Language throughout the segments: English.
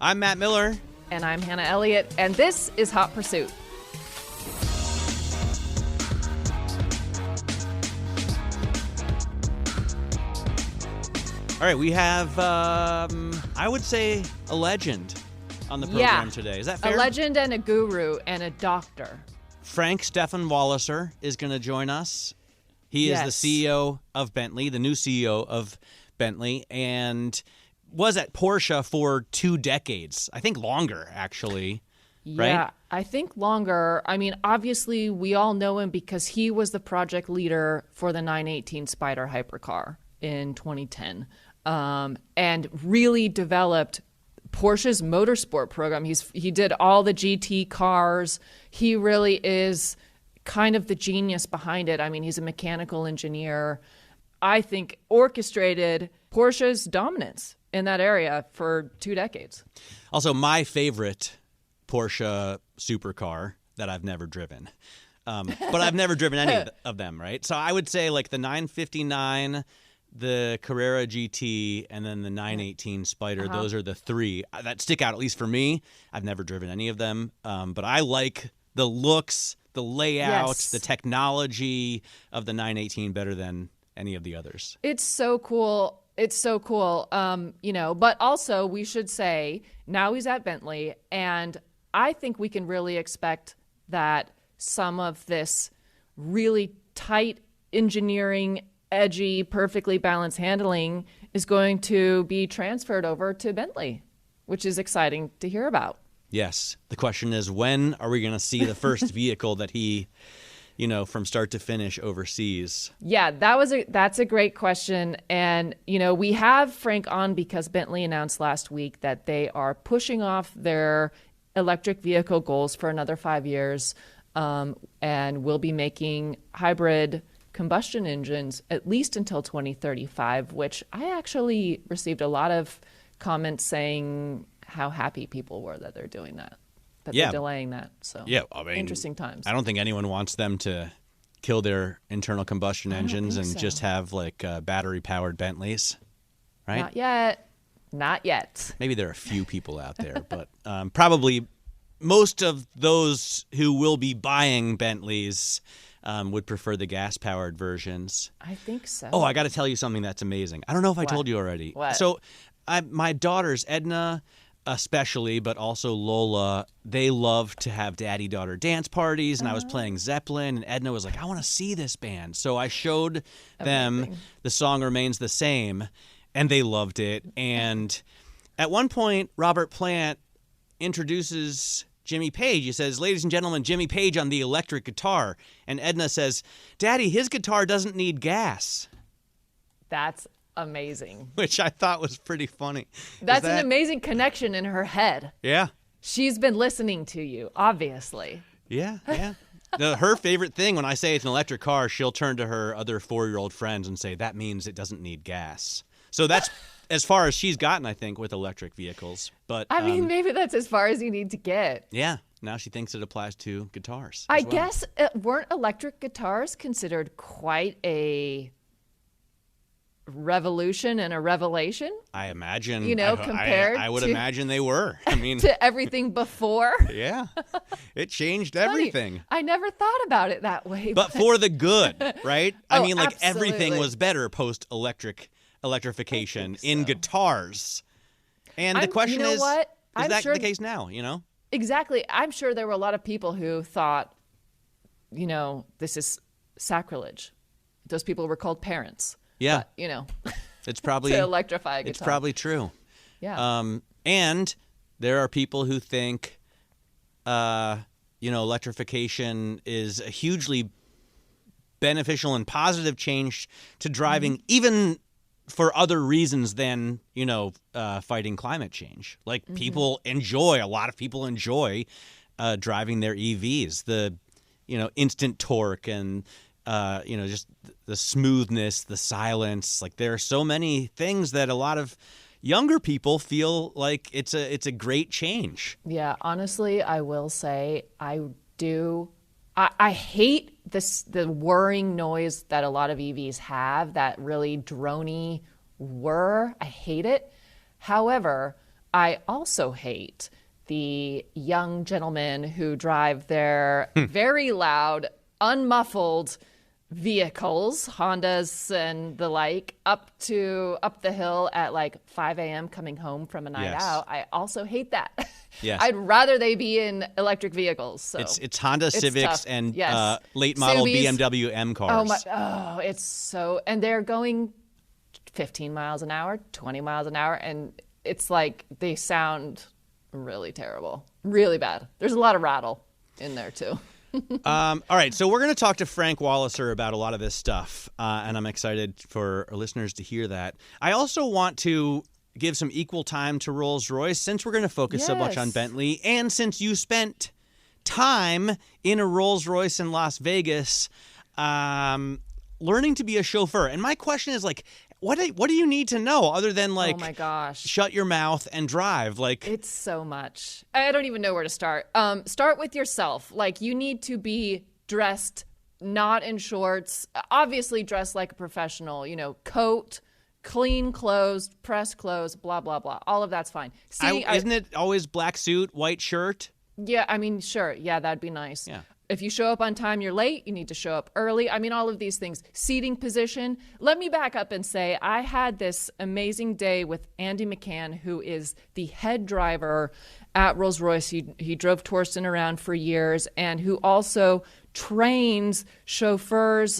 I'm Matt Miller. And I'm Hannah Elliott, and this is Hot Pursuit. All right, we have, I would say, a legend on the program today. Is that fair? A legend and a guru and a doctor. Frank-Steffen Walliser is going to join us. He is the CEO of Bentley, the new CEO of Bentley, and was at Porsche for 2 decades. I think longer, actually. Yeah, right? I think longer. I mean, obviously, we all know him because he was the project leader for the 918 Spider hypercar in 2010, and really developed Porsche's motorsport program. He did all the GT cars. He really is kind of the genius behind it. I mean, he's a mechanical engineer. I think orchestrated Porsche's dominance in that area for 2 decades. Also, my favorite Porsche supercar that I've never driven. But I've never driven any of them, right? So I would say like the 959, the Carrera GT, and then the 918 Spider. Those are the 3 that stick out, at least for me. I've never driven any of them. But I like the looks, the layout, the technology of the 918 better than any of the others. It's so cool. It's so cool. But also we should say now he's at Bentley, and I think we can really expect that some of this really tight engineering, edgy, perfectly balanced handling is going to be transferred over to Bentley, which is exciting to hear about. Yes. The question is, when are we going to see the first vehicle that he, from start to finish oversees? Yeah, that's a great question. And, we have Frank on because Bentley announced last week that they are pushing off their electric vehicle goals for another 5 years, and will be making hybrid combustion engines at least until 2035, which I actually received a lot of comments saying how happy people were that they're doing that. They're delaying that. So interesting times. I don't think anyone wants them to kill their internal combustion engines and just have like battery-powered Bentleys, right? Not yet. Maybe there are a few people out there, but probably most of those who will be buying Bentleys would prefer the gas-powered versions. I think so. Oh, I got to tell you something that's amazing. I don't know if I told you already. What? So my daughters, Edna especially, but also Lola, they love to have daddy-daughter dance parties, and I was playing Zeppelin, and Edna was like, I want to see this band. So I showed them The Song Remains the Same, and they loved it. And at one point, Robert Plant introduces Jimmy Page. He says, ladies and gentlemen, Jimmy Page on the electric guitar. And Edna says, Daddy, his guitar doesn't need gas. That's amazing. Which I thought was pretty funny. That's an amazing connection in her head. Yeah. She's been listening to you, obviously. Yeah. Her favorite thing, when I say it's an electric car, she'll turn to her other 4-year-old friends and say, that means it doesn't need gas. So that's as far as she's gotten, I think, with electric vehicles. But I mean, maybe that's as far as you need to get. Yeah. Now she thinks it applies to guitars. I guess weren't electric guitars considered quite a revolution and a revelation? I imagine. Compared I would imagine they were. I mean, to everything before. Yeah. It changed everything. I never thought about it that way. But for the good, right? I mean, like absolutely. Everything was better post-electrification in guitars. And the question is that the case now, Exactly. I'm sure there were a lot of people who thought, this is sacrilege. Those people were called parents. Yeah. But, it's probably to electrify a guitar. It's probably true. Yeah. And there are people who think, electrification is a hugely beneficial and positive change to driving, even for other reasons than, fighting climate change. Like a lot of people enjoy driving their EVs, the, instant torque and, just the smoothness, the silence. Like there are so many things that a lot of younger people feel like it's a great change. Yeah, honestly, I will say I hate the whirring noise that a lot of EVs have, that really droney whir. I hate it. However, I also hate the young gentlemen who drive their very loud, unmuffled vehicles, Hondas and the like, up the hill at like 5 a.m. coming home from a night out. I also hate that. Yes. I'd rather they be in electric vehicles. So it's Honda Civics tough. and Yes. late model SUVs. BMW M cars. It's so, and they're going 15 miles an hour, 20 miles an hour, and it's like they sound really terrible, really bad. There's a lot of rattle in there too. All right, so we're going to talk to Frank Walliser about a lot of this stuff, and I'm excited for our listeners to hear that. I also want to give some equal time to Rolls-Royce, since we're going to focus so much on Bentley, and since you spent time in a Rolls-Royce in Las Vegas learning to be a chauffeur. And my question is, like, what do you need to know other than, like, oh my gosh, shut your mouth and drive? Like, it's so much. I don't even know where to start. Start with yourself. Like, you need to be dressed not in shorts, obviously dressed like a professional, coat, clean clothes, pressed clothes, blah, blah, blah. All of that's fine. Isn't it always black suit, white shirt? Yeah, I mean, sure. Yeah, that'd be nice. Yeah. If you show up on time, you're late. You need to show up early. I mean, all of these things. Seating position. Let me back up and say I had this amazing day with Andy McCann, who is the head driver at Rolls-Royce. He drove Torsten around for years, and who also trains chauffeurs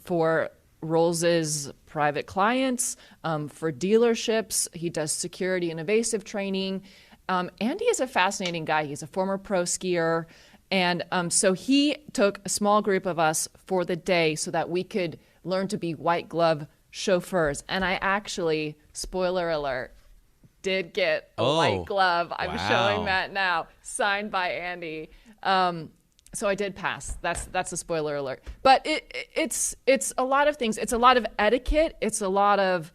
for Rolls's private clients, for dealerships. He does security and evasive training. Andy is a fascinating guy. He's a former pro skier. And so he took a small group of us for the day so that we could learn to be white glove chauffeurs. And I actually, spoiler alert, did get a white glove. I'm showing that now, signed by Andy. So I did pass. That's a spoiler alert. But it's a lot of things. It's a lot of etiquette. It's a lot of,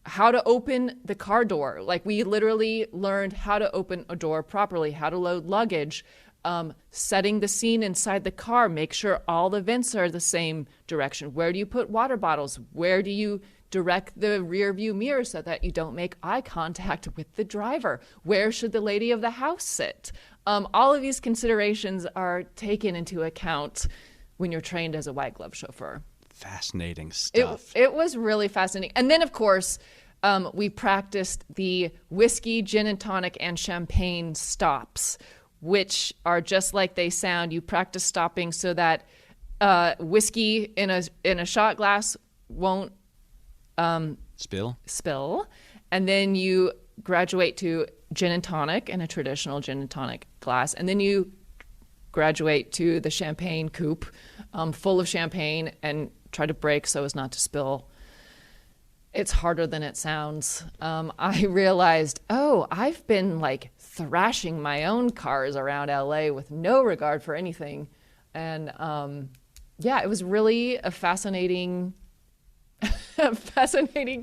how to open the car door. Like, we literally learned how to open a door properly, how to load luggage, setting the scene inside the car, make sure all the vents are the same direction. Where do you put water bottles? Where do you direct the rear view mirror so that you don't make eye contact with the driver? Where should the lady of the house sit? All of these considerations are taken into account when you're trained as a white glove chauffeur. Fascinating stuff. It was really fascinating. And then, of course, we practiced the whiskey, gin and tonic, and champagne stops, which are just like they sound. You practice stopping so that whiskey in a shot glass won't spill. And then you graduate to gin and tonic in a traditional gin and tonic glass. And then you graduate to the champagne coupe full of champagne and try to brake so as not to spill. It's harder than it sounds. I realized, I've been like thrashing my own cars around LA with no regard for anything. And it was really a fascinating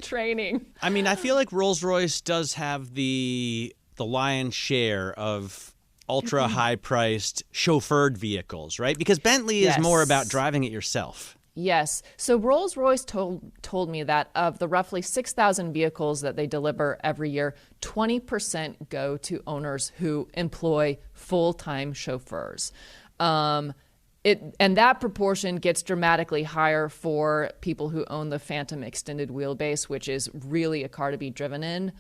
training. I mean, I feel like Rolls-Royce does have the lion's share of ultra high-priced chauffeured vehicles, right? Because Bentley is more about driving it yourself. Yes. So Rolls-Royce told me that of the roughly 6,000 vehicles that they deliver every year, 20% go to owners who employ full-time chauffeurs. And that proportion gets dramatically higher for people who own the Phantom extended wheelbase, which is really a car to be driven in.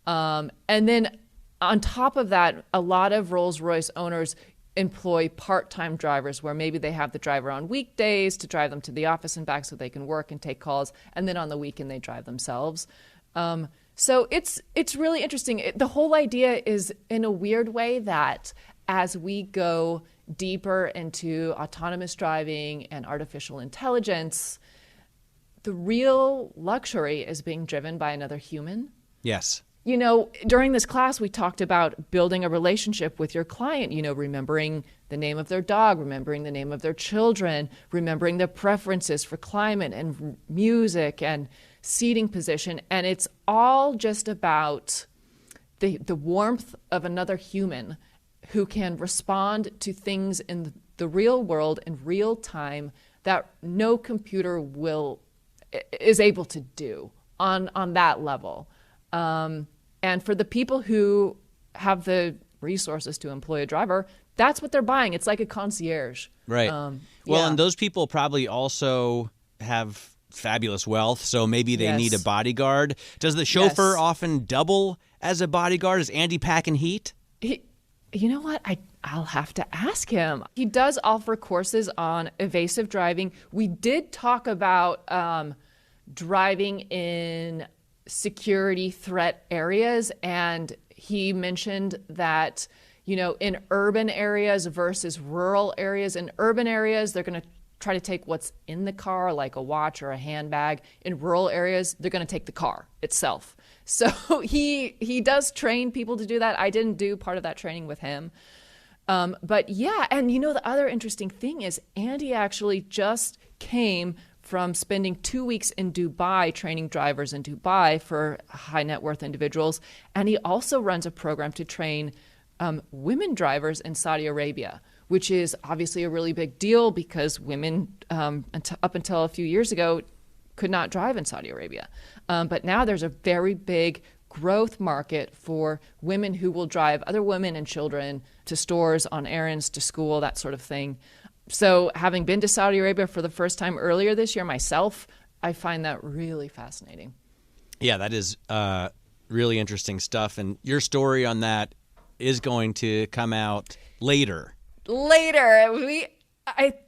And then on top of that, a lot of Rolls-Royce owners employ part-time drivers, where maybe they have the driver on weekdays to drive them to the office and back so they can work and take calls, and then on the weekend they drive themselves. So it's really interesting. The whole idea is, in a weird way, that as we go deeper into autonomous driving and artificial intelligence, the real luxury is being driven by another human. Yes. During this class, we talked about building a relationship with your client, remembering the name of their dog, remembering the name of their children, remembering their preferences for climate and music and seating position. And it's all just about the warmth of another human who can respond to things in the real world in real time that no computer is able to do on that level. And for the people who have the resources to employ a driver, that's what they're buying. It's like a concierge. Right. And those people probably also have fabulous wealth, so maybe they need a bodyguard. Does the chauffeur often double as a bodyguard? Is Andy packing heat? You know what? I'll have to ask him. He does offer courses on evasive driving. We did talk about driving in security threat areas, and he mentioned that, in urban areas versus rural areas. In urban areas, they're going to try to take what's in the car, like a watch or a handbag. In rural areas, they're going to take the car itself. So he does train people to do that. I didn't do part of that training with him. But yeah, and the other interesting thing is Andy actually just came from spending 2 weeks in Dubai training drivers in Dubai for high net worth individuals. And he also runs a program to train women drivers in Saudi Arabia, which is obviously a really big deal because women, up until a few years ago, could not drive in Saudi Arabia. But now there's a very big growth market for women who will drive other women and children to stores, on errands, to school, that sort of thing. So having been to Saudi Arabia for the first time earlier this year myself, I find that really fascinating. Yeah, that is really interesting stuff. And your story on that is going to come out later.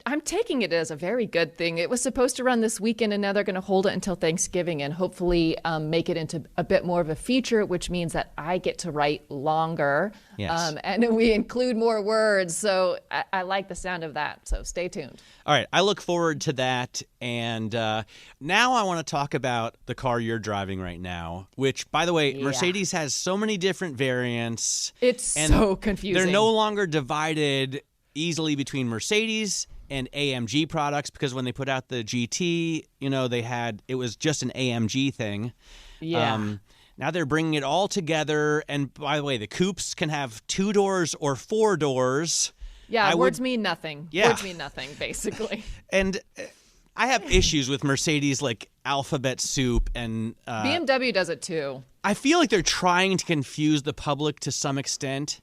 I'm taking it as a very good thing. It was supposed to run this weekend, and now they're going to hold it until Thanksgiving and hopefully make it into a bit more of a feature, which means that I get to write longer. Yes. And we include more words. So I like the sound of that. So stay tuned. All right. I look forward to that. And now I want to talk about the car you're driving right now, which, by the way, Mercedes has so many different variants. It's so confusing. They're no longer divided easily between Mercedes and AMG products, because when they put out the GT, it was just an AMG thing. Yeah. Now they're bringing it all together. And by the way, the coupes can have 2 doors or 4 doors. Yeah, words mean nothing. Yeah. Words mean nothing, basically. And I have issues with Mercedes, like alphabet soup, and BMW does it too. I feel like they're trying to confuse the public to some extent,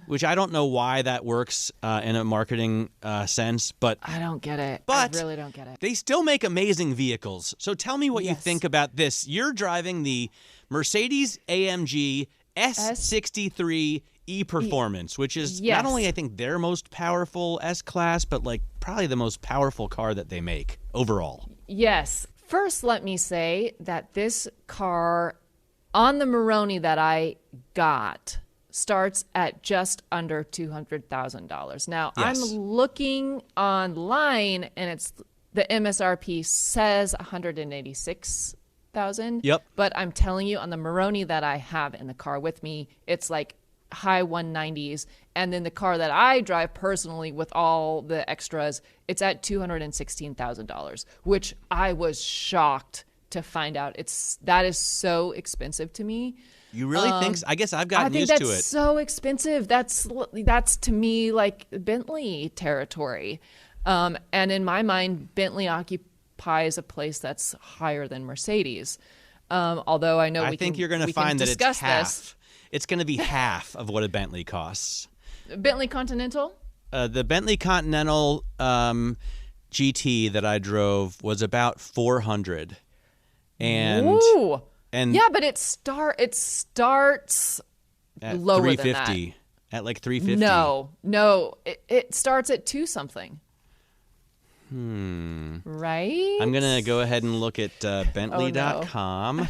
which I don't know why that works in a marketing sense, but I don't get it. But I really don't get it. They still make amazing vehicles. So tell me what you think about this. You're driving the Mercedes AMG S63 E-Performance, which is not only, I think, their most powerful S-Class, but probably the most powerful car that they make overall. Yes. First, let me say that this car on the Moroni that I got starts at just under $200,000. Now, I'm looking online, and it's the MSRP says $186,000. Yep. But I'm telling you, on the Moroni that I have in the car with me, it's like high 190s. And then the car that I drive personally with all the extras, it's at $216,000, which I was shocked to find out. That is so expensive to me. You really think so? I guess I've gotten used to it. I think that's so expensive. That's to me like Bentley territory. And in my mind, Bentley occupies a place that's higher than Mercedes. Although I know I think you're going to find that it's half. This. It's going to be half of what a Bentley costs. Bentley Continental? The Bentley Continental GT that I drove was about $400. Ooh. And yeah, but it starts at lower than that. At like $350. No, it starts at $2 something. Right? I'm gonna go ahead and look at Bentley.com. Oh, no.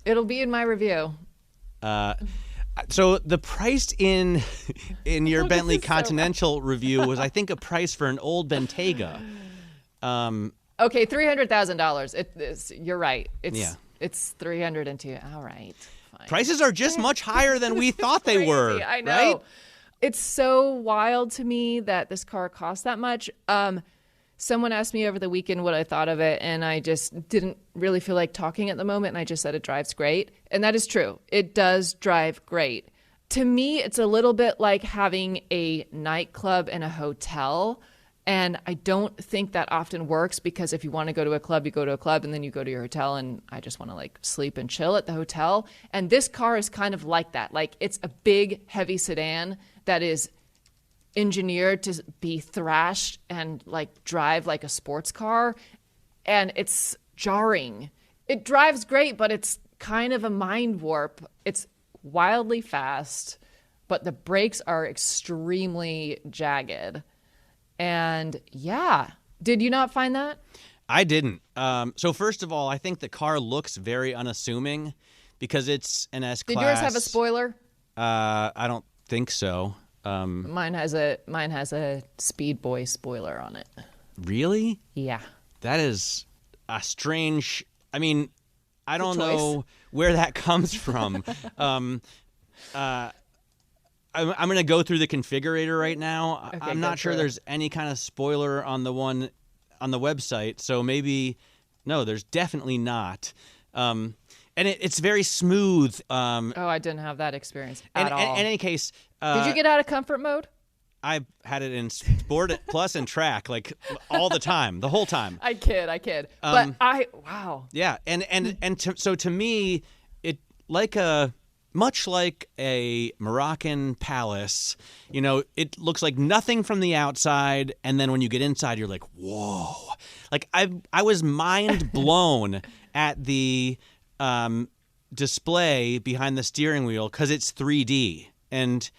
It'll be in my review. So the price in your Bentley Continental review was, I think, a price for an old Bentayga. Okay, $300,000. You're right. It's 302. All right, fine. Prices are just much higher than we thought they were. I know. Right? It's so wild to me that this car costs that much. Someone asked me over the weekend what I thought of it, and I just didn't really feel like talking at the moment, and I just said it drives great. And that is true. It does drive great. To me, it's a little bit like having a nightclub and a hotel. And I don't think that often works, because if you want to go to a club, you go to a club and then you go to your hotel, and I just want to like sleep and chill at the hotel. And this car is kind of like that. Like, it's a big, heavy sedan that is engineered to be thrashed and like drive like a sports car. And it's jarring. It drives great, but it's kind of a mind warp. It's wildly fast, but the brakes are extremely jagged. And yeah, did you not find that? I didn't. So first of all, I think the car looks very unassuming because it's an S-Class. Did yours have a spoiler? I don't think so. Mine has a Speed Boy spoiler on it. Really? Yeah. That is a strange. I mean, I don't know where that comes from. I'm going to go through the configurator right now. Okay, I'm not sure there's any kind of spoiler on the one on the website, so maybe no, there's definitely not. And it's very smooth. I didn't have that experience at all. In any case, did you get out of comfort mode? I had it in Sport Plus and Track like all the time, the whole time. I kid. But wow. Yeah, so to me, it much like a Moroccan palace, it looks like nothing from the outside, and then when you get inside, you're like, whoa! Like I was mind blown at the display behind the steering wheel because it's 3D, and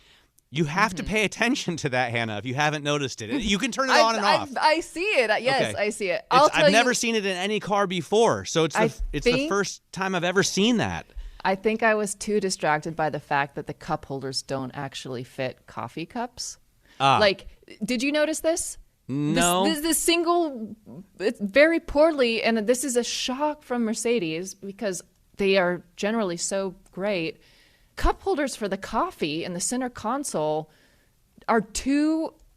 you have to pay attention to that, Hannah, if you haven't noticed it. You can turn it on and off. I see it. Yes, okay. I see it. I've never seen it in any car before, so it's the first time I've ever seen that. I think I was too distracted by the fact that the cup holders don't actually fit coffee cups. Like, did you notice this? No. This single, it's very poorly, and this is a shock from Mercedes because they are generally so great. Cup holders for the coffee in the center console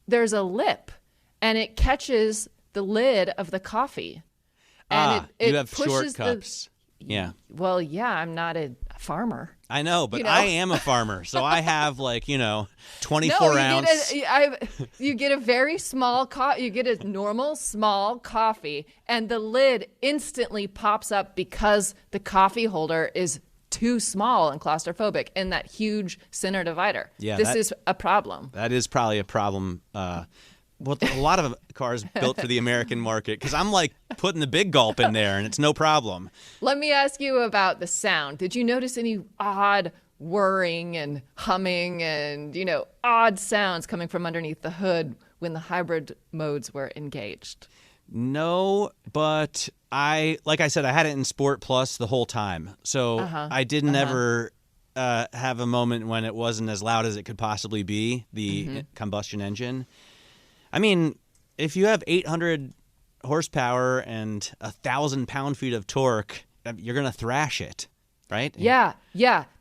there's a lip, and it catches the lid of the coffee. And it you have pushes short cups. Yeah. Well, yeah, I'm not a farmer. I know, but I am a farmer, so I have 24 ounce. You get a very small you get a normal small coffee, and the lid instantly pops up because the coffee holder is too small and claustrophobic in that huge center divider. Yeah, this is a problem. That is probably a problem. Well, a lot of cars built for the American market, because I'm putting the big gulp in there and it's no problem. Let me ask you about the sound. Did you notice any odd whirring and humming and, odd sounds coming from underneath the hood when the hybrid modes were engaged? No, but like I said, I had it in Sport Plus the whole time. So I didn't ever have a moment when it wasn't as loud as it could possibly be, the combustion engine. I mean, if you have 800 horsepower and 1,000 pound-feet of torque, you're going to thrash it, right? Yeah.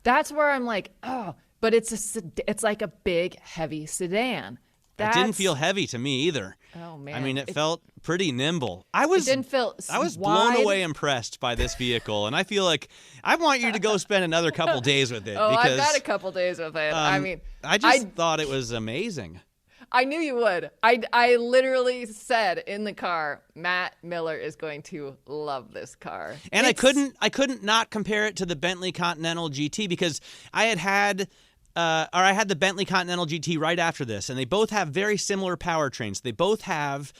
That's where I'm like, oh, but it's like a big, heavy sedan. It didn't feel heavy to me either. Oh, man. I mean, it felt pretty nimble. It didn't feel I was wide. blown away impressed by this vehicle, and I feel like I want you to go spend another couple days with it. Oh, because, I've got a couple days with it. I just thought it was amazing. I knew you would. I literally said in the car, Matt Miller is going to love this car. And I couldn't not compare it to the Bentley Continental GT, because I had the Bentley Continental GT right after this, and they both have very similar powertrains. They both have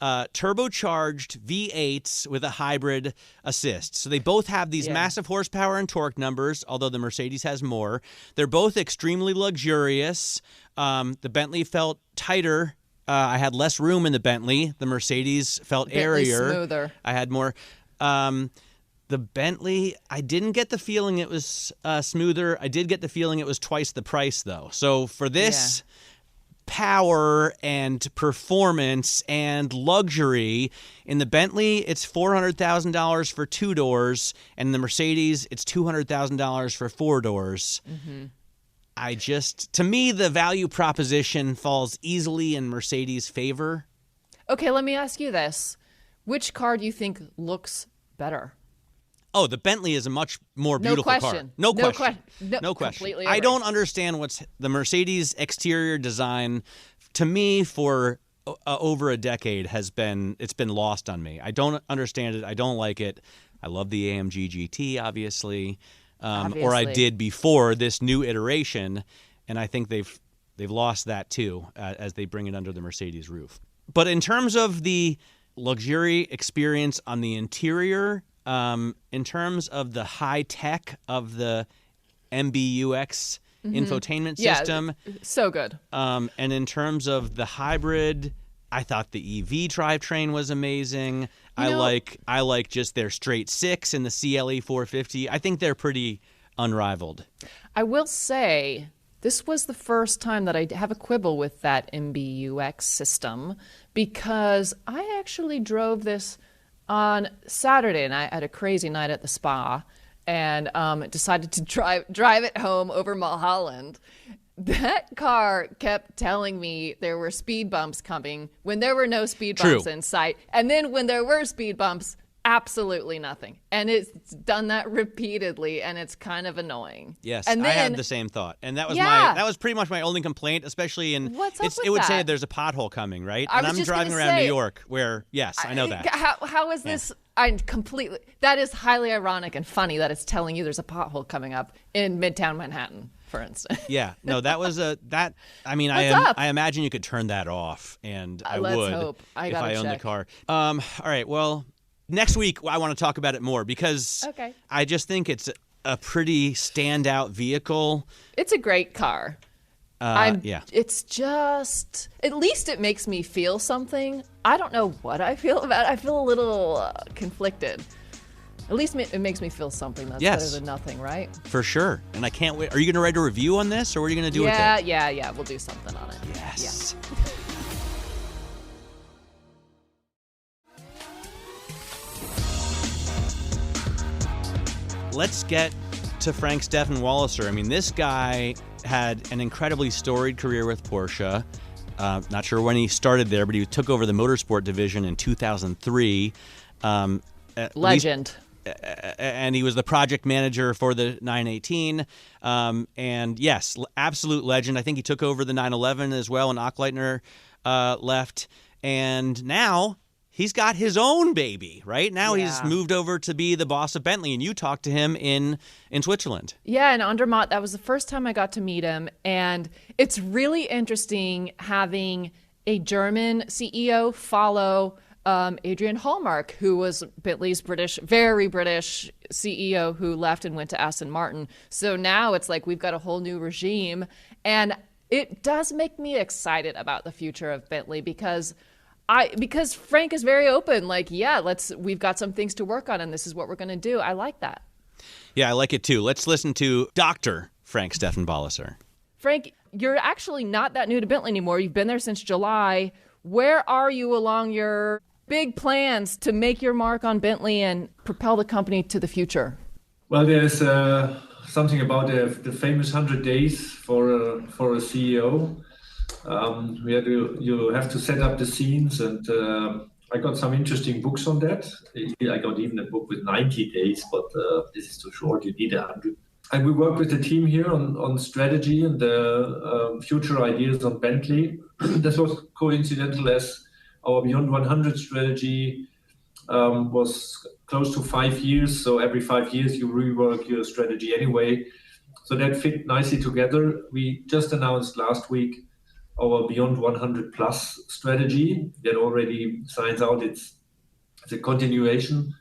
turbocharged V8s with a hybrid assist. So they both have these massive horsepower and torque numbers, although the Mercedes has more. They're both extremely luxurious. The Bentley felt tighter. I had less room in the Bentley. The Mercedes felt airier. Smoother. I had more. The Bentley, I didn't get the feeling it was smoother. I did get the feeling it was twice the price, though. So for this power and performance and luxury, in the Bentley, it's $400,000 for 2 doors, and in the Mercedes, it's $200,000 for 4 doors. To me, the value proposition falls easily in Mercedes' favor. Okay, let me ask you this. Which car do you think looks better? Oh, the Bentley is a much more beautiful car. No question. No question. I don't understand what's the Mercedes exterior design, to me, for over a decade it's been lost on me. I don't understand it. I don't like it. I love the AMG GT, obviously. Or I did before this new iteration, and I think they've lost that too as they bring it under the Mercedes roof. But in terms of the luxury experience on the interior, in terms of the high tech of the MBUX infotainment system, so good. And in terms of the hybrid, I thought the EV drivetrain was amazing. I like just their straight six and the CLE 450. I think they're pretty unrivaled. I will say this was the first time that I have a quibble with that MBUX system, because I actually drove this on Saturday and I had a crazy night at the spa and decided to drive it home over Mulholland. That car kept telling me there were speed bumps coming when there were no speed bumps in sight. And then when there were speed bumps, absolutely nothing. And it's done that repeatedly, and it's kind of annoying. Yes, and then, I had the same thought. And that was pretty much my only complaint, especially in it would say there's a pothole coming, right? And I'm driving around New York where, yes, I know that. How is this? That is highly ironic and funny that it's telling you there's a pothole coming up in Midtown Manhattan, for instance. Yeah, no, that was I imagine you could turn that off, and I would hope. if I owned the car. All right, well, next week I want to talk about it more because I just think it's a pretty standout vehicle. It's a great car. It's just, at least it makes me feel something. I don't know what I feel about it. I feel a little conflicted. At least it makes me feel something. That's better than nothing, right? For sure. And I can't wait. Are you going to write a review on this, or what are you going to do with it? Yeah. We'll do something on it. Yes. Yeah. Let's get to Frank-Steffen Walliser. I mean, this guy had an incredibly storied career with Porsche. Not sure when he started there, but he took over the motorsport division in 2003. Legend. And he was the project manager for the 918. And yes, absolute legend. I think he took over the 911 as well, and Achleitner left. And now he's got his own baby, right? Now he's moved over to be the boss of Bentley, and you talked to him in Switzerland. Yeah, in Andermatt. That was the first time I got to meet him. And it's really interesting having a German CEO follow Adrian Hallmark, who was Bentley's very British CEO who left and went to Aston Martin. So now it's like we've got a whole new regime. And it does make me excited about the future of Bentley because Frank is very open. Like, we've got some things to work on and this is what we're going to do. I like that. Yeah, I like it too. Let's listen to Dr. Frank-Steffen Walliser. Frank, you're actually not that new to Bentley anymore. You've been there since July. Where are you along your big plans to make your mark on Bentley and propel the company to the future? Well, there's something about the famous 100 days for a CEO. You have to set up the scenes, and I got some interesting books on that. I got even a book with 90 days, but this is too short. You need 100. And we work with the team here on strategy and the future ideas on Bentley. This was coincidental as our Beyond 100 strategy was close to 5 years. So every 5 years you rework your strategy anyway. So that fit nicely together. We just announced last week our Beyond 100 Plus strategy that already signs out. It's a continuation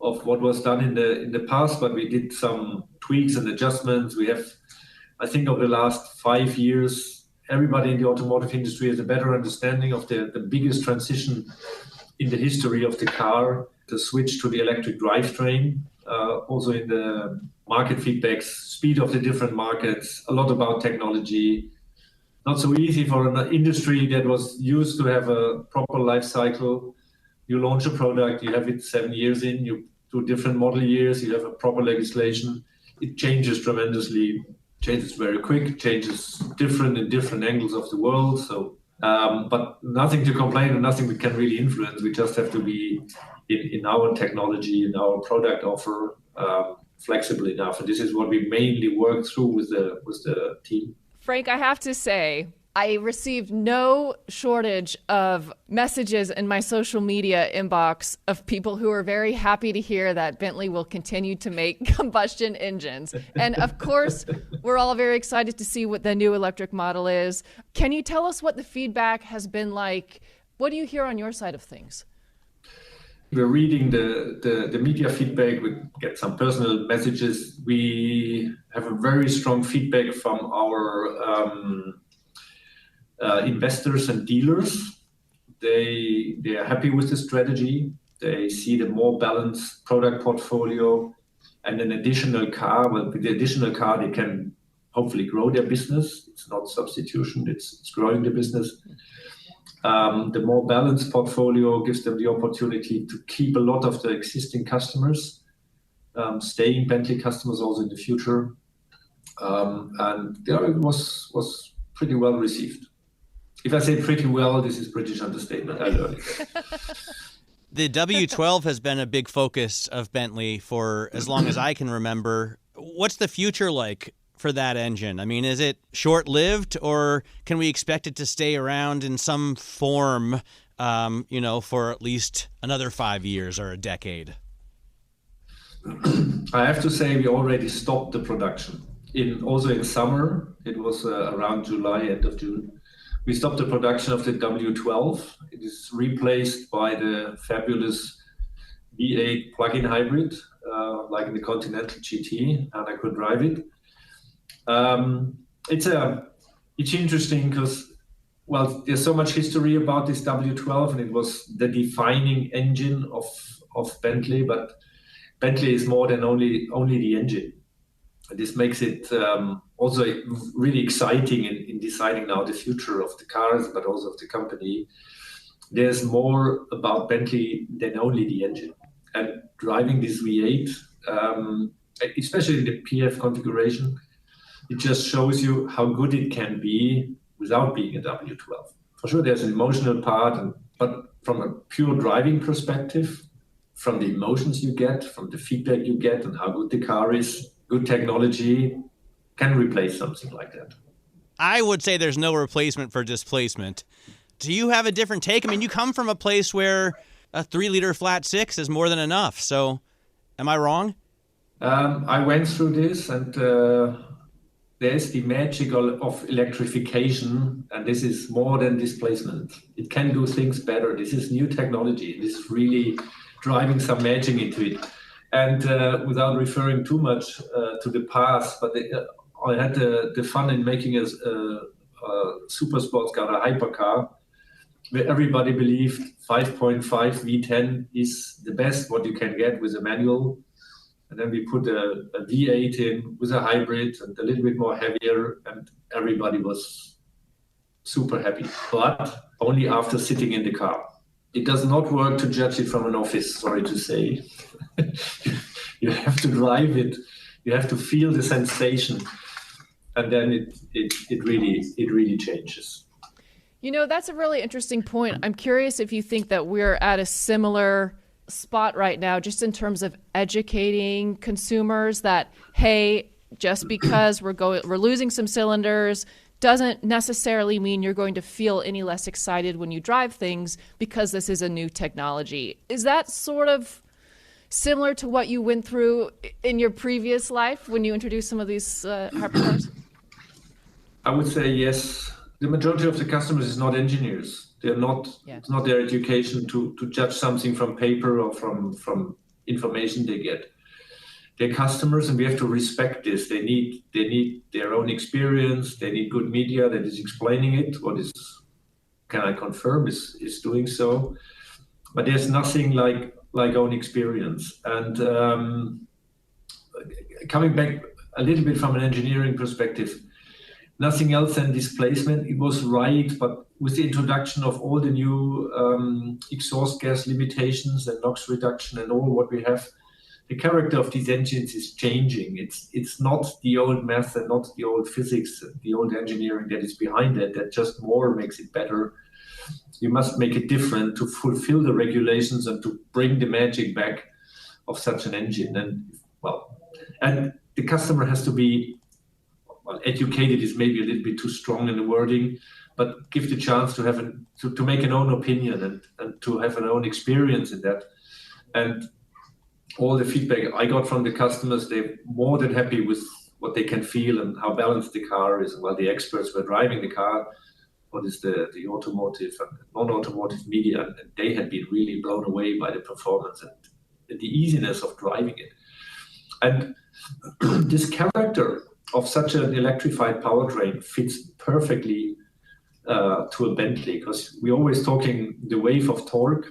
of what was done in the past, but we did some tweaks and adjustments. We have, I think, over the last 5 years, everybody in the automotive industry has a better understanding of the biggest transition in the history of the car, the switch to the electric drivetrain. Also in the market feedbacks, speed of the different markets, a lot about technology. Not so easy for an industry that was used to have a proper life cycle. You launch a product, you have it 7 years in, you do different model years, you have a proper legislation. It changes tremendously, changes very quick, changes different in different angles of the world. So, but nothing to complain and nothing we can really influence. We just have to be in our technology, in our product offer, flexible enough. And this is what we mainly work through with the team. Frank, I have to say, I received no shortage of messages in my social media inbox of people who are very happy to hear that Bentley will continue to make combustion engines. And of course, we're all very excited to see what the new electric model is. Can you tell us what the feedback has been like? What do you hear on your side of things? We're reading the media feedback. We get some personal messages. We have a very strong feedback from our investors and dealers. They are happy with the strategy. They see the more balanced product portfolio and an additional car. Well, with the additional car, they can hopefully grow their business. It's not substitution, it's growing the business. The more balanced portfolio gives them the opportunity to keep a lot of the existing customers, staying Bentley customers also in the future. And yeah, it was pretty well received. If I say pretty well, this is British understatement. I learned it. The W12 has been a big focus of Bentley for as long as I can remember. What's the future like for that engine? I mean, is it short-lived, or can we expect it to stay around in some form, for at least another 5 years or a decade? I have to say we already stopped the production. Also in summer, it was around July, end of June. We stopped the production of the W12. It is replaced by the fabulous V8 plug-in hybrid, like in the Continental GT, and I could drive it. It's interesting because, well, there's so much history about this W12, and it was the defining engine of Bentley, but Bentley is more than only the engine. This makes it also really exciting in deciding now the future of the cars, but also of the company. There's more about Bentley than only the engine. And driving this V8, especially in the PF configuration, it just shows you how good it can be without being a W12. For sure, there's an emotional part, but from a pure driving perspective, from the emotions you get, from the feedback you get, and how good the car is, good technology can replace something like that. I would say there's no replacement for displacement. Do you have a different take? I mean, you come from a place where a 3-liter flat six is more than enough. So am I wrong? I went through this, and there's the magic of electrification, and this is more than displacement. It can do things better. This is new technology. This is really driving some magic into it. And without referring too much to the past, but I had the fun in making a super sports car, a hypercar, where everybody believed 5.5 V10 is the best what you can get with a manual. And then we put a V8 in with a hybrid and a little bit more heavier, and everybody was super happy, but only after sitting in the car. It does not work to judge it from an office, sorry to say. You have to drive it. You have to feel the sensation, and then it really changes. You know, that's a really interesting point. I'm curious if you think that we're at a similar spot right now, just in terms of educating consumers that, hey, just because we're losing some cylinders doesn't necessarily mean you're going to feel any less excited when you drive things because this is a new technology. Is that sort of similar to what you went through in your previous life when you introduced some of these hypercars? I would say yes. The majority of the customers is not engineers. They're not. Yeah. It's not their education to judge something from paper or from information they get. They're customers, and we have to respect this. They need their own experience. They need good media that is explaining it. What is, can I confirm, is doing so. But there's nothing like own experience. And coming back a little bit from an engineering perspective, nothing else than displacement. It was right, but with the introduction of all the new exhaust gas limitations and NOx reduction and all what we have, the character of these engines is changing. It's not the old math and not the old physics, the old engineering that is behind it, that just more makes it better. You must make it different to fulfill the regulations and to bring the magic back of such an engine. And the customer has to be well, educated is maybe a little bit too strong in the wording, but give the chance to have to make an own opinion and to have an own experience in that. And all the feedback I got from the customers, they're more than happy with what they can feel and how balanced the car is. While the experts were driving the car, what is the automotive and non-automotive media, and they had been really blown away by the performance and the easiness of driving it. And this character of such an electrified powertrain fits perfectly to a Bentley, because we're always talking the wave of torque,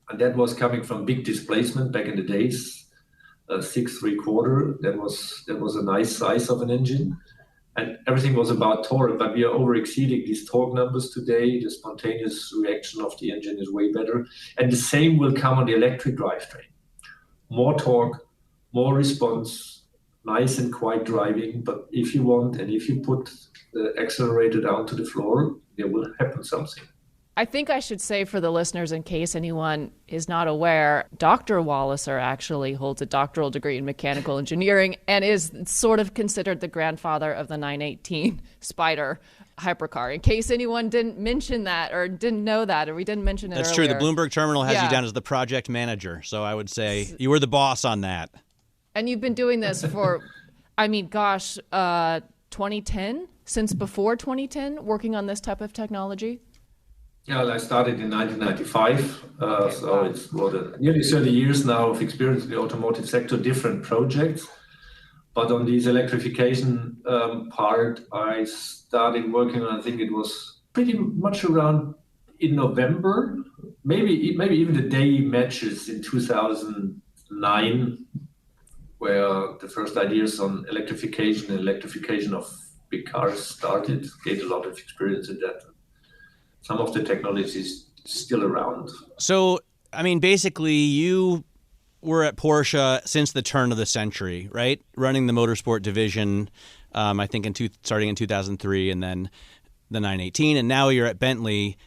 and that was coming from big displacement back in the days, 6.75. That was a nice size of an engine, and everything was about torque. But we are over exceeding these torque numbers today. The spontaneous reaction of the engine is way better, and the same will come on the electric drivetrain. More torque, more response, nice and quiet driving. But if you want, and if you put the accelerator down to the floor, there will happen something. I think I should say for the listeners, in case anyone is not aware, Dr. Walliser actually holds a doctoral degree in mechanical engineering and is sort of considered the grandfather of the 918 Spider hypercar. In case anyone didn't mention that or didn't know that, or we didn't mention it That's earlier. true. The Bloomberg terminal has you down as the project manager. So I would say you were the boss on that. And you've been doing this for, 2010, since before 2010, working on this type of technology? Yeah, I started in 1995, so it's nearly 30 years now of experience in the automotive sector, different projects. But on this electrification part, I started working on, I think it was pretty much around in November, maybe even the day matches in 2009, where the first ideas on electrification of big cars started. Gained a lot of experience in that. Some of the technology is still around. So, basically, you were at Porsche since the turn of the century, right? Running the motorsport division, I think starting in 2003, and then the 918, and now you're at Bentley.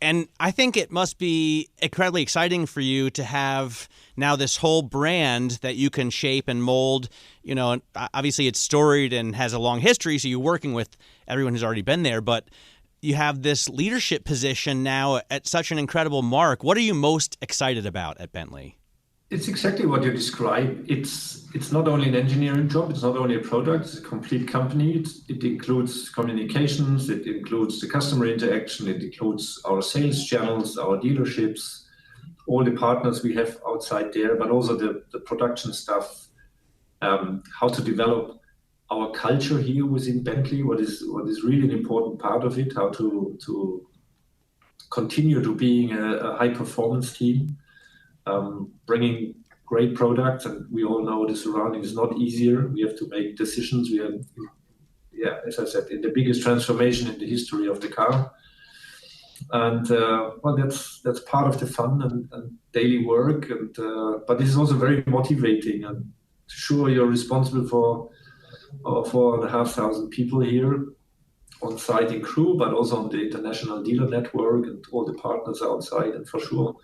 And I think it must be incredibly exciting for you to have now this whole brand that you can shape and mold. And obviously it's storied and has a long history, so you're working with everyone who's already been there, but you have this leadership position now at such an incredible mark. What are you most excited about at Bentley? It's exactly what you described. It's not only an engineering job, it's not only a product, it's a complete company. It includes communications, it includes the customer interaction, it includes our sales channels, our dealerships, all the partners we have outside there, but also the production stuff, how to develop our culture here within Bentley, what is really an important part of it, how to continue to being a high performance team, bringing great products, and we all know the surrounding is not easier. We have to make decisions. We are, as I said, in the biggest transformation in the history of the car, and that's part of the fun and daily work. And but this is also very motivating, and sure, you're responsible for 4,500 people here on site in crew, but also on the international dealer network and all the partners outside, and for sure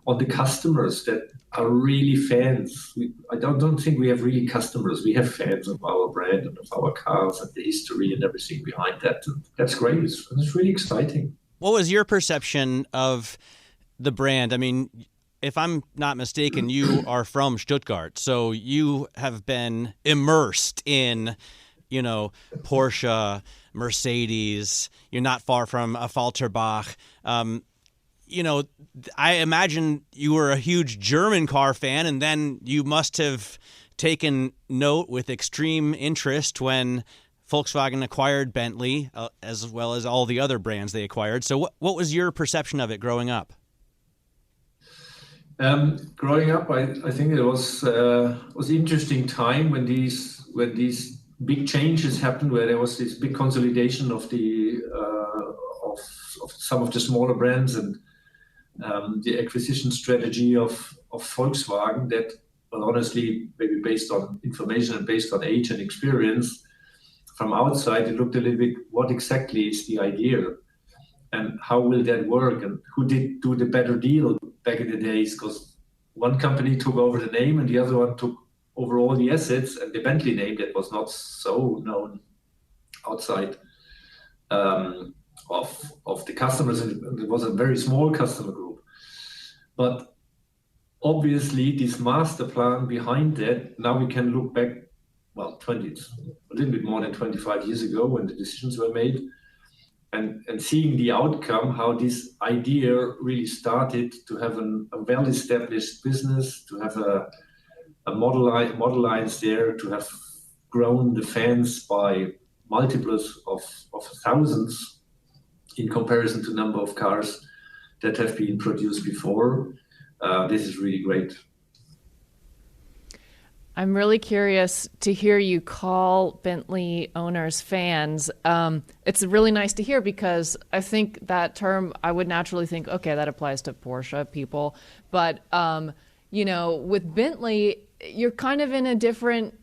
on the customers that are really fans. I don't think we have really customers. We have fans of our brand and of our cars and the history and everything behind that. And that's great. It's really exciting. What was your perception of the brand? If I'm not mistaken, you are from Stuttgart, so you have been immersed in, Porsche, Mercedes. You're not far from a Falterbach. I imagine you were a huge German car fan, and then you must have taken note with extreme interest when Volkswagen acquired Bentley, as well as all the other brands they acquired. So what was your perception of it growing up? Growing up, I think it was an interesting time when these big changes happened, where there was this big consolidation of of some of the smaller brands, and the acquisition strategy of Volkswagen that, well, honestly, maybe based on information and based on age and experience, from outside it looked a little bit, what exactly is the idea and how will that work, and who did do the better deal back in the days, because one company took over the name and the other one took over all the assets and the Bentley name that was not so known outside of the customers. It was a very small customer group. But obviously, this master plan behind that, now we can look back, well, a little bit more than 25 years ago when the decisions were made, and seeing the outcome, how this idea really started to have a well-established business, to have a model lines there, to have grown the fans by multiples of thousands in comparison to number of cars that have been produced before. This is really great. I'm really curious to hear you call Bentley owners fans. It's really nice to hear because I think that term, I would naturally think, okay, that applies to Porsche people. But, with Bentley, you're kind of in a different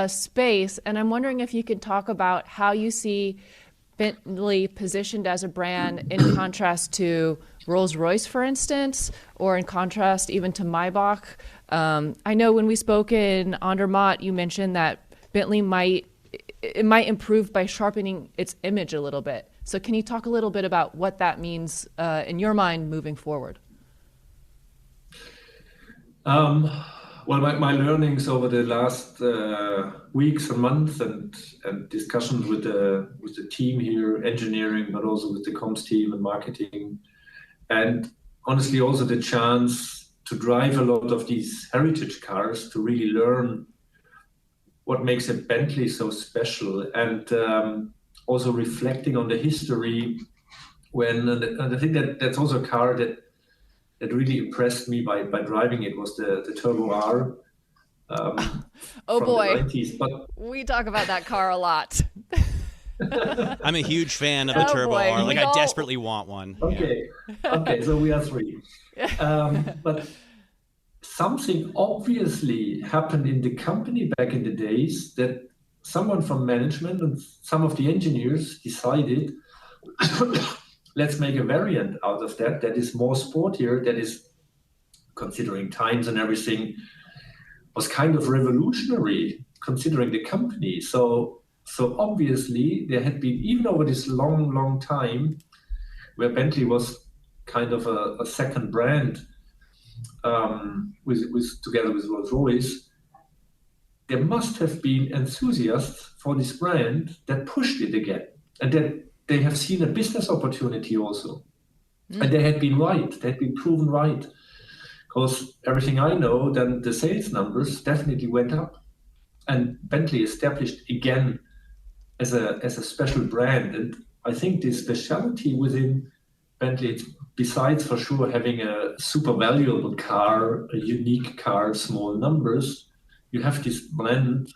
space. And I'm wondering if you could talk about how you see Bentley positioned as a brand in contrast to Rolls-Royce, for instance, or in contrast even to Maybach. I know when we spoke in Andermatt, you mentioned that Bentley might improve by sharpening its image a little bit. So can you talk a little bit about what that means in your mind moving forward? Well, my learnings over the last weeks and months and discussions with the team here, engineering, but also with the comms team and marketing, and honestly also the chance to drive a lot of these heritage cars to really learn what makes a Bentley so special, and also reflecting on the history and I think that's also a car that really impressed me by driving it was the Turbo R. Oh boy, the 90s. But we talk about that car a lot. I'm a huge fan of the Turbo boy. R. Like, I desperately want one. Okay, Yeah. Okay, so we are three. But something obviously happened in the company back in the days that someone from management and some of the engineers decided, let's make a variant out of that is more sportier, that is, considering times and everything, was kind of revolutionary considering the company. So obviously there had been, even over this long time, where Bentley was kind of a second brand with together with Rolls-Royce, there must have been enthusiasts for this brand that pushed it again, and that they have seen a business opportunity also. And they had been right, they had been proven right. Because everything I know, then the sales numbers definitely went up. And Bentley established again as a special brand. And I think the specialty within Bentley, besides for sure having a super valuable car, a unique car, small numbers, you have this blend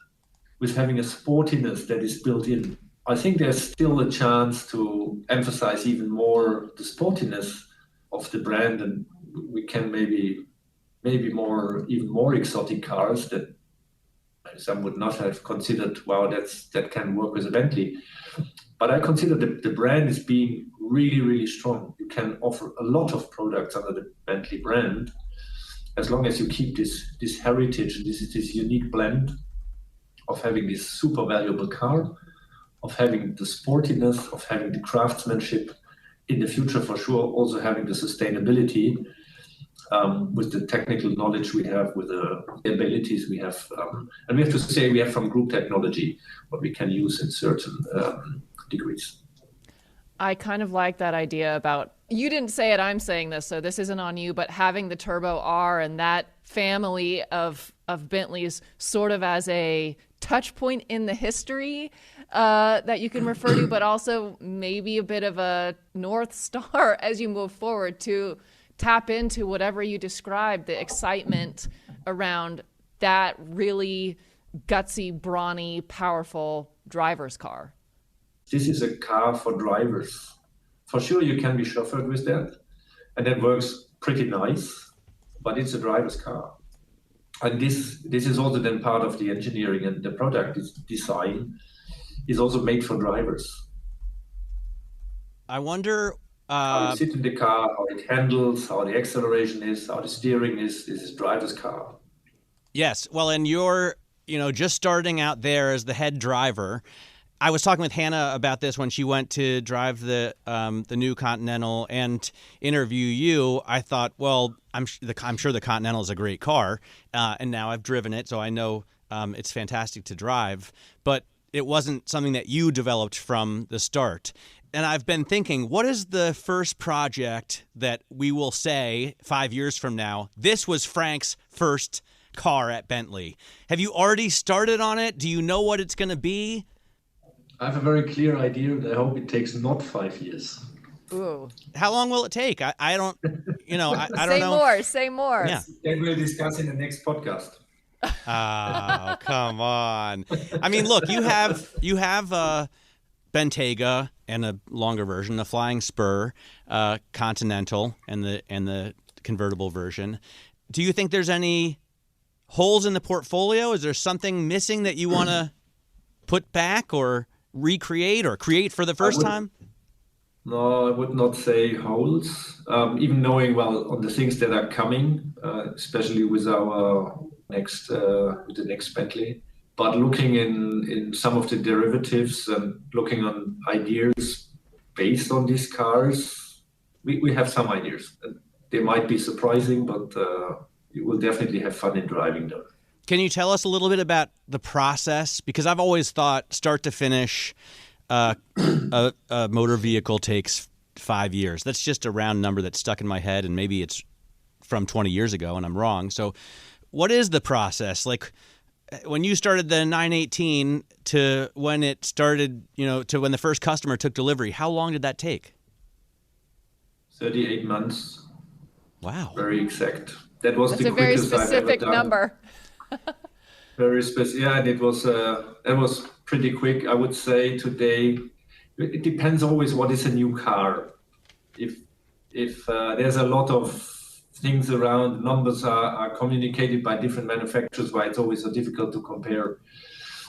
with having a sportiness that is built in. I think there's still a chance to emphasize even more the sportiness of the brand, and we can maybe even more exotic cars that some would not have considered, wow, that can work with a Bentley. But I consider the brand as being really, really strong. You can offer a lot of products under the Bentley brand as long as you keep this heritage, this unique blend of having this super valuable car, of having the sportiness, of having the craftsmanship, in the future for sure also having the sustainability, with the technical knowledge we have, with the abilities we have. And we have to say we have from group technology what we can use in certain degrees. I kind of like that idea about, you didn't say it, I'm saying this, so this isn't on you, but having the Turbo R and that family of Bentleys sort of as a touch point in the history that you can refer to, but also maybe a bit of a North Star as you move forward to tap into whatever you described, the excitement around that really gutsy, brawny, powerful driver's car. This is a car for drivers. For sure you can be chauffeured with that, and that works pretty nice, but it's a driver's car. And this is also then part of the engineering, and the product design is also made for drivers. I wonder how you sit in the car, how it handles, how the acceleration is, how the steering is. This is driver's car. Yes. Well, and you're, just starting out there as the head driver. I was talking with Hannah about this when she went to drive the new Continental and interview you. I thought, well, I'm sure the Continental is a great car, and now I've driven it, so I know it's fantastic to drive. But it wasn't something that you developed from the start. And I've been thinking, what is the first project that we will say 5 years from now, this was Frank's first car at Bentley? Have you already started on it? Do you know what it's going to be? I have a very clear idea, and I hope it takes not 5 years. Ooh. How long will it take? I don't, I don't know. Say more. Yeah. Then we'll discuss in the next podcast. Oh, come on. I mean, look, you have Bentayga and a longer version, the Flying Spur, Continental, and the convertible version. Do you think there's any holes in the portfolio? Is there something missing that you want to put back or recreate or create for the first time? No, I would not say holes. Even knowing well on the things that are coming, especially with our next with the next Bentley. But looking in some of the derivatives and looking on ideas based on these cars, we have some ideas. They might be surprising, but you will definitely have fun in driving them. Can you tell us a little bit about the process? Because I've always thought start to finish, a motor vehicle takes 5 years. That's just a round number that's stuck in my head, and maybe it's from 20 years ago and I'm wrong. So what is the process? Like when you started the 918 to when it started, to when the first customer took delivery, how long did that take? 38 months. Wow. Very exact. That's the a very quickest I've ever specific done. number. Very specific. Yeah, and it was pretty quick. I would say today, it depends always what is a new car. If there's a lot of things around, numbers are communicated by different manufacturers, why it's always so difficult to compare.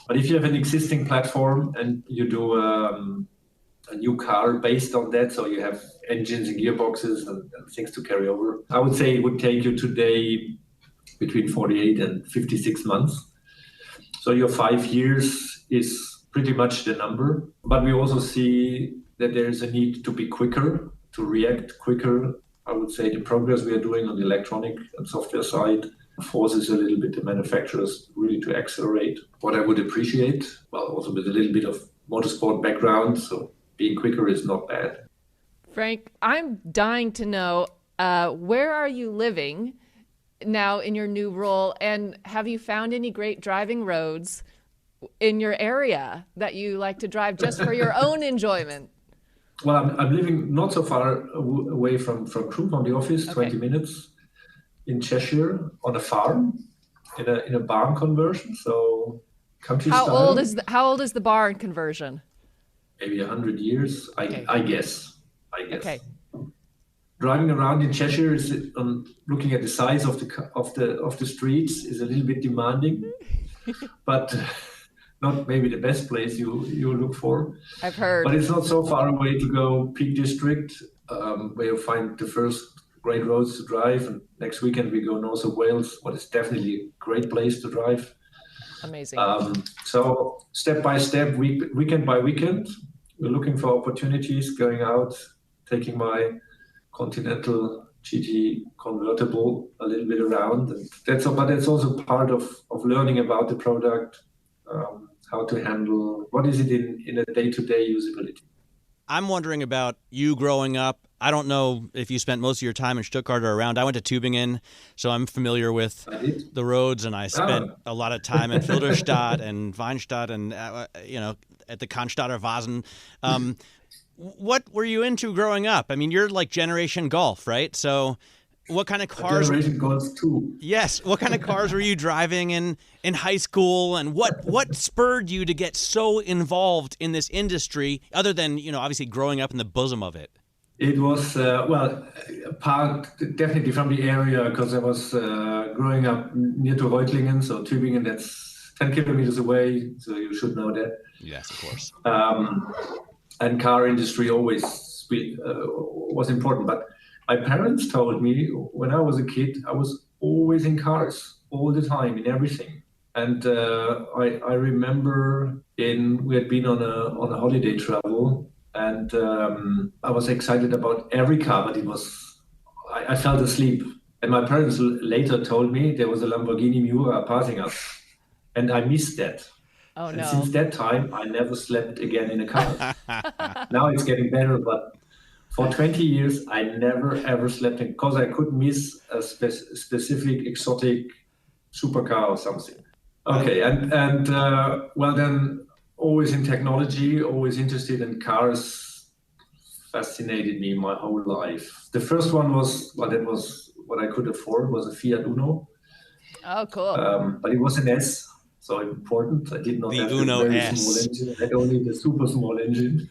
But if you have an existing platform and you do a new car based on that, so you have engines and gearboxes and things to carry over, I would say it would take you today between 48 and 56 months. So your 5 years is pretty much the number. But we also see that there is a need to be quicker, to react quicker. I would say the progress we are doing on the electronic and software side forces a little bit the manufacturers really to accelerate. What I would appreciate, well, also with a little bit of motorsport background, so being quicker is not bad. Frank, I'm dying to know, where are you living now in your new role, and have you found any great driving roads in your area that you like to drive just for your own enjoyment? Well, I'm living not so far away from Crewe, from the office, Okay. 20 minutes in Cheshire on a farm in a barn conversion, so country How style. old is the barn conversion? Maybe 100 years, Okay. I guess. Okay. Driving around in Cheshire is looking at the size of the streets is a little bit demanding, but not maybe the best place you look for. I've heard. But it's not so far away to go Peak District, where you find the first great roads to drive. And next weekend we go north of Wales, what is definitely a great place to drive. Amazing. So step by step, weekend by weekend, we're looking for opportunities, going out, taking my Continental GT convertible a little bit around. And but that's also part of learning about the product, how to handle, what is it in a day-to-day usability. I'm wondering about you growing up. I don't know if you spent most of your time in Stuttgart or around. I went to Tübingen, so I'm familiar with the roads, and I spent a lot of time in Filderstadt and Weinstadt and, at the Cannstatter Vasen. What were you into growing up? I mean, you're like Generation Golf, right? So what kind of cars? Generation Golf 2. Yes. What kind of cars were you driving in high school? And what spurred you to get so involved in this industry, other than, obviously growing up in the bosom of it? It was, part definitely from the area, because I was growing up near to Reutlingen, so Tübingen, that's 10 kilometers away, so you should know that. Yes, of course. And car industry always was important. But my parents told me when I was a kid, I was always in cars. all the time in everything. And I remember we had been on a holiday travel, and I was excited about every car, but I fell asleep. And my parents later told me there was a Lamborghini Miura passing us, and I missed that. Oh, and no. since that time, I never slept again in a car. Now it's getting better, but for 20 years, I never ever slept in, because I could miss a specific exotic supercar or something. Okay, and well then, always in technology, always interested in cars, fascinated me my whole life. The first one was, well, that was what I could afford, was a Fiat Uno. Oh, cool. But it was an S, so important. I did not The have Uno the very S. small engine. I had only the super small engine.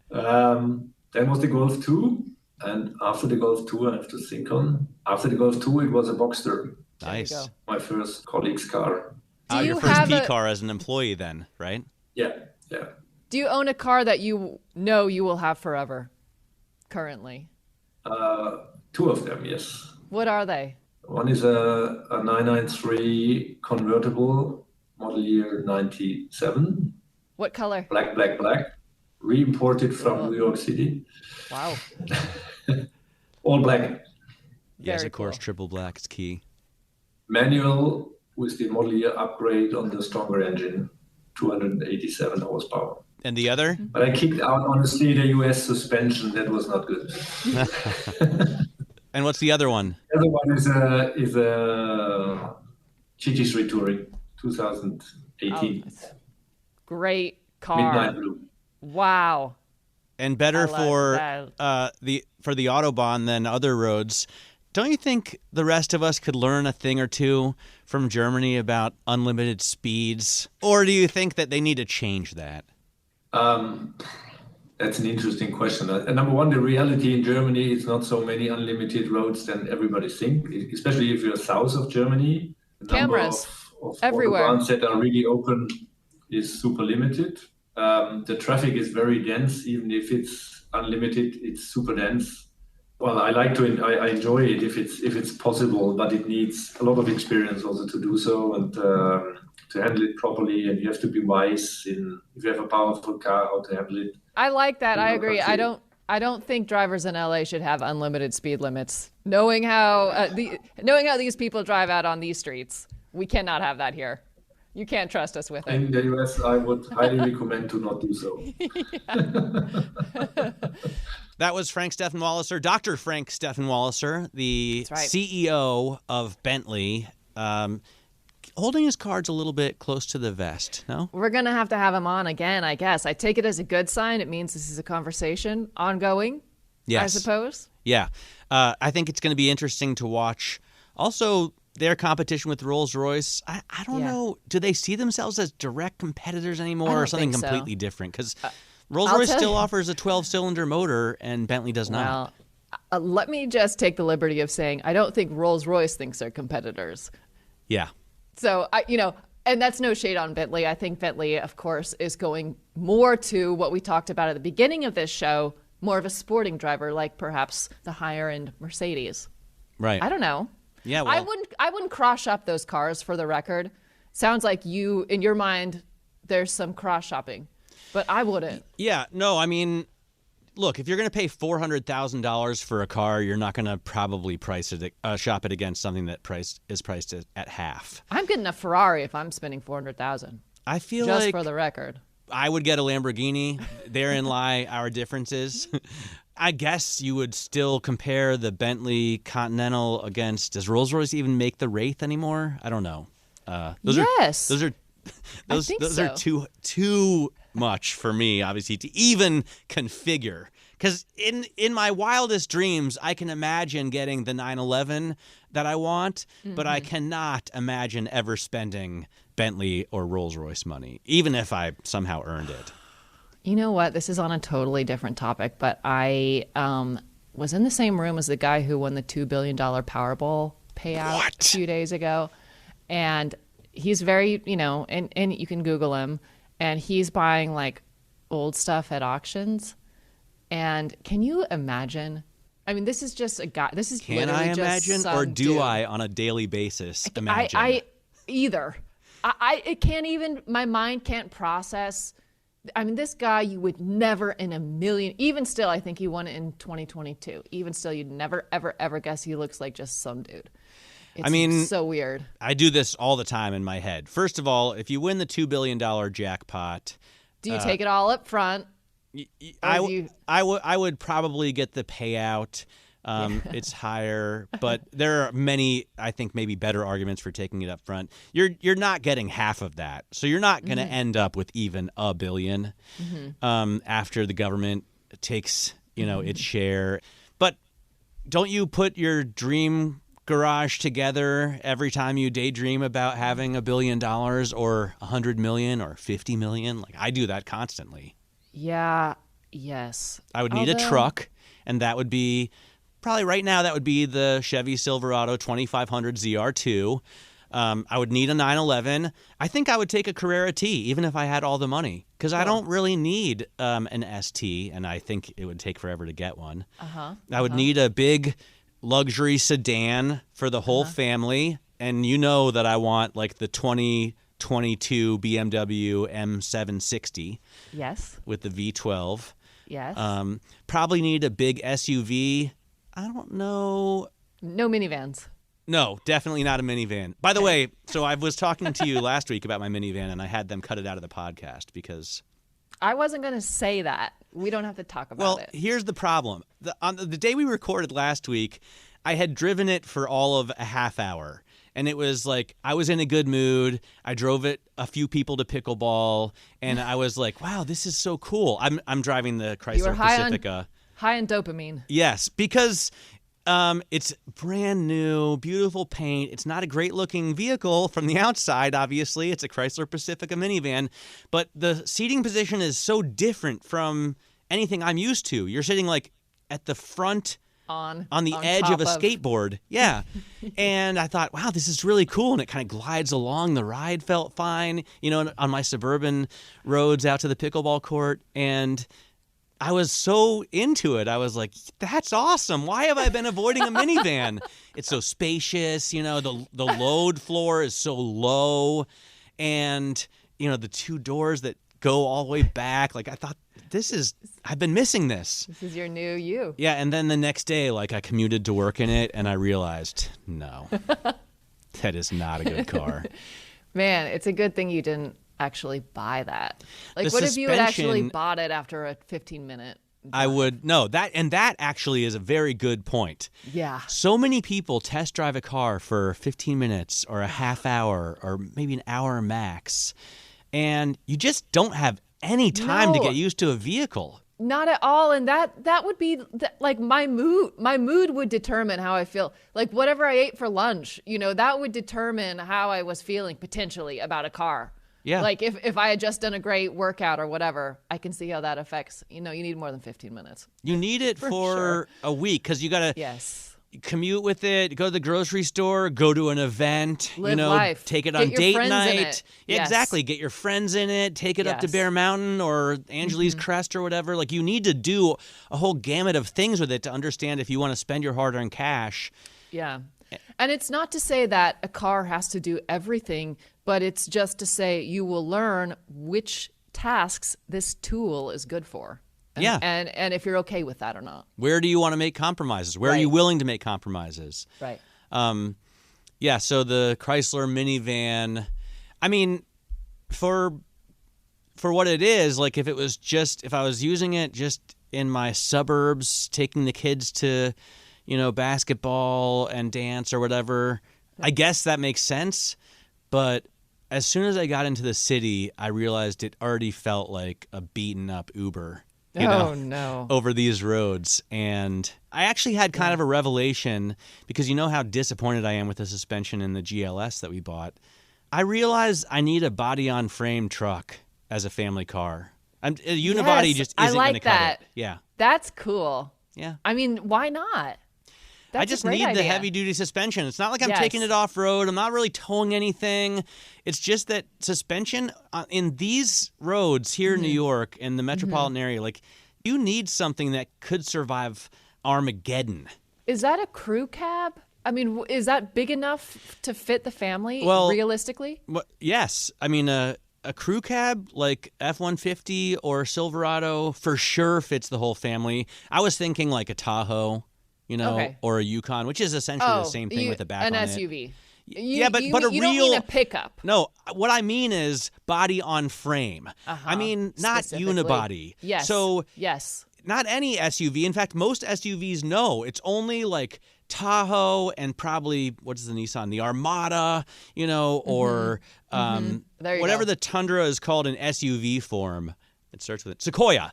Then was the Golf 2. And after the Golf 2, I have to think on. After the Golf 2, it was a Boxster. Nice. My first colleague's car. Your first P car as an employee then, right? Yeah. Do you own a car that you know you will have forever currently? Two of them, yes. What are they? One is a 993 convertible, model year 97. What color? Black. Re-imported from New York City. Wow. All black. Yes, of course, cool. triple black is key. Manual with the model year upgrade on the stronger engine, 287 horsepower. And the other? But I kicked out, honestly, the US suspension. That was not good. And what's the other one? The other one is a GT3 Touring, 2018. Oh, great car. Midnight blue. Wow. And better for the Autobahn than other roads. Don't you think the rest of us could learn a thing or two from Germany about unlimited speeds? Or do you think that they need to change that? That's an interesting question. Number one, the reality in Germany is not so many unlimited roads than everybody thinks, especially if you're south of Germany. The Cameras of everywhere. Autobahns that are really open is super limited. The traffic is very dense. Even if it's unlimited, it's super dense. Well, I enjoy it if it's possible, but it needs a lot of experience also to do so, and to handle it properly. And you have to be wise if you have a powerful car, how to handle it. I like that. I agree. I don't think drivers in LA should have unlimited speed limits. Knowing how these people drive out on these streets, we cannot have that here. You can't trust us with it. In the US, I would highly recommend to not do so. That was Frank-Steffen Walliser, Dr. Frank-Steffen Walliser, the right. CEO of Bentley, holding his cards a little bit close to the vest, no? We're going to have him on again, I guess. I take it as a good sign. It means this is a conversation ongoing, Yes. I suppose. Yeah. I think it's going to be interesting to watch. Also, their competition with Rolls-Royce, I don't know. Do they see themselves as direct competitors anymore or something completely different? Because Rolls-Royce still offers a 12-cylinder motor and Bentley does not. Well, let me just take the liberty of saying I don't think Rolls-Royce thinks they're competitors. Yeah. So, and that's no shade on Bentley. I think Bentley, of course, is going more to what we talked about at the beginning of this show, more of a sporting driver, like perhaps the higher-end Mercedes. Right. I don't know. Yeah, well, I wouldn't cross shop those cars, for the record. Sounds like you, in your mind, there's some cross shopping, but I wouldn't. Yeah, no, I mean, look, if you're going to pay $400,000 for a car, you're not going to probably shop it against something that is priced at half. I'm getting a Ferrari if I'm spending $400,000. I feel just like for the record, I would get a Lamborghini. Therein lie our differences. I guess you would still compare the Bentley Continental against. Does Rolls-Royce even make the Wraith anymore? I don't know. Those are too much for me, obviously, to even configure. Because in my wildest dreams, I can imagine getting the 911 that I want, but I cannot imagine ever spending Bentley or Rolls-Royce money, even if I somehow earned it. You know what? This is on a totally different topic, but I was in the same room as the guy who won the $2 billion Powerball payout a few days ago. And he's very, and you can Google him, and he's buying like old stuff at auctions. And can you imagine? I mean, this is just a guy. This is Can I imagine, or do I on a daily basis imagine? I either. It can't even. My mind can't process. I mean, this guy, you would never in a million. Even still, I think he won it in 2022. Even still, you'd never, ever, ever guess he looks like just some dude. It's so weird. I do this all the time in my head. First of all, if you win the $2 billion jackpot, do you take it all up front? I would probably get the payout. It's higher, but there are many, I think, maybe better arguments for taking it up front. You're not getting half of that, so you're not going to end up with even $1 billion after the government takes its share. But don't you put your dream garage together every time you daydream about having $1 billion or 100 million or 50 million? Like, I do that constantly. Yeah. Yes. I would need a truck, and that would be probably right now. That would be the Chevy Silverado 2500 ZR2. I would need a 911. I think I would take a Carrera T, even if I had all the money, because I don't really need an ST, and I think it would take forever to get one. I would need a big luxury sedan for the whole family, and you know that I want like the 2022 BMW M760. Yes. With the V12. Yes. Probably need a big SUV. I don't know. No minivans. No, definitely not a minivan. By the way, so I was talking to you last week about my minivan, and I had them cut it out of the podcast because I wasn't going to say that. We don't have to talk about it. Well, here's the problem. On the day we recorded last week, I had driven it for all of a half hour. And it was like, I was in a good mood. I drove it a few people to pickleball. And I was like, wow, this is so cool. I'm driving the Chrysler Pacifica. High on dopamine. Yes, because it's brand new, beautiful paint. It's not a great looking vehicle from the outside, obviously. It's a Chrysler Pacifica minivan. But the seating position is so different from anything I'm used to. You're sitting like at the front on the edge of a skateboard. Yeah. And I thought, wow, this is really cool. And it kind of glides along. The ride felt fine, on my suburban roads out to the pickleball court. And I was so into it. I was like, that's awesome. Why have I been avoiding a minivan? It's so spacious. The load floor is so low. And, the two doors that go all the way back. Like, I thought, I've been missing this. This is your new you. Yeah, and then the next day, like, I commuted to work in it, and I realized, no, that is not a good car. Man, it's a good thing you didn't actually buy that. Like, what if you had actually bought it after a 15-minute drive? I would, no, that actually is a very good point. Yeah. So many people test drive a car for 15 minutes or a half hour or maybe an hour max, and you just don't have any time to get used to a vehicle. Not at all. And that would be like my mood. My mood would determine how I feel. Like whatever I ate for lunch, that would determine how I was feeling potentially about a car. Yeah. Like if I had just done a great workout or whatever, I can see how that affects, you need more than 15 minutes. You need it for a week because you got to commute with it, go to the grocery store, go to an event, Live life. Take it on date night. Yes. Exactly. Get your friends in it, take it up to Bear Mountain or Angeles Crest or whatever. Like you need to do a whole gamut of things with it to understand if you want to spend your hard-earned cash. Yeah. And it's not to say that a car has to do everything, but it's just to say you will learn which tasks this tool is good for. And if you're okay with that or not. Where do you want to make compromises? Where are you willing to make compromises? Right. So the Chrysler minivan, I mean, for what it is, like if I was using it just in my suburbs, taking the kids to, basketball and dance or whatever, I guess that makes sense. But as soon as I got into the city, I realized it already felt like a beaten up Uber. Over these roads. And I actually had kind of a revelation because you know how disappointed I am with the suspension in the GLS that we bought. I realized I need a body-on-frame truck as a family car. A unibody just isn't going to cut it. Yeah. That's cool. Yeah. I mean, why not? I just need the heavy-duty suspension. It's not like I'm taking it off-road. I'm not really towing anything. It's just that suspension in these roads here in New York, in the metropolitan area, like you need something that could survive Armageddon. Is that a crew cab? I mean, is that big enough to fit the family realistically? Yes. I mean, a crew cab like F-150 or Silverado for sure fits the whole family. I was thinking like a Tahoe, or a Yukon, which is essentially the same thing with the back on it. An SUV. But a real... You don't mean a pickup. No, what I mean is body on frame. I mean, not unibody. Yes. So yes. Not any SUV. In fact, most SUVs, no. It's only like Tahoe and probably, what's the Nissan? The Armada, or whatever the Tundra is called in SUV form. It starts with it. Sequoia.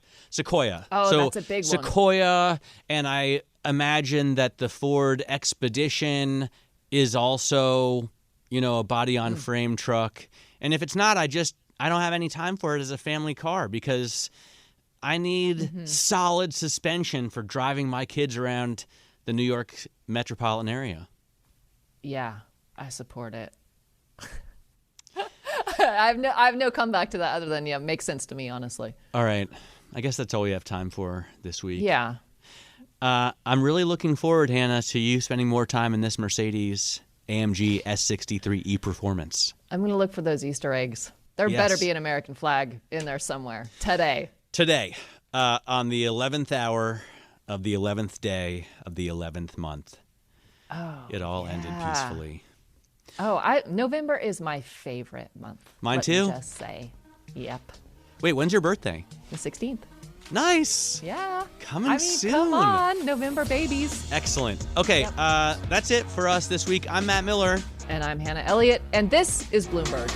Oh, so that's a big one. Sequoia, and I imagine that the Ford Expedition is also, a body-on-frame truck. And if it's not, I don't have any time for it as a family car because I need solid suspension for driving my kids around the New York metropolitan area. Yeah, I support it. I have no comeback to that other than, makes sense to me, honestly. All right. I guess that's all we have time for this week. Yeah. I'm really looking forward, Hannah, to you spending more time in this Mercedes AMG S63E Performance. I'm going to look for those Easter eggs. There better be an American flag in there somewhere today. On the 11th hour of the 11th day of the 11th month. It all ended peacefully. November is my favorite month. Mine too? Let me just say. Yep. Wait, when's your birthday? The 16th. Nice. Yeah. Coming soon. Come on, November babies. Excellent. Okay, that's it for us this week. I'm Matt Miller. And I'm Hannah Elliott. And this is Bloomberg.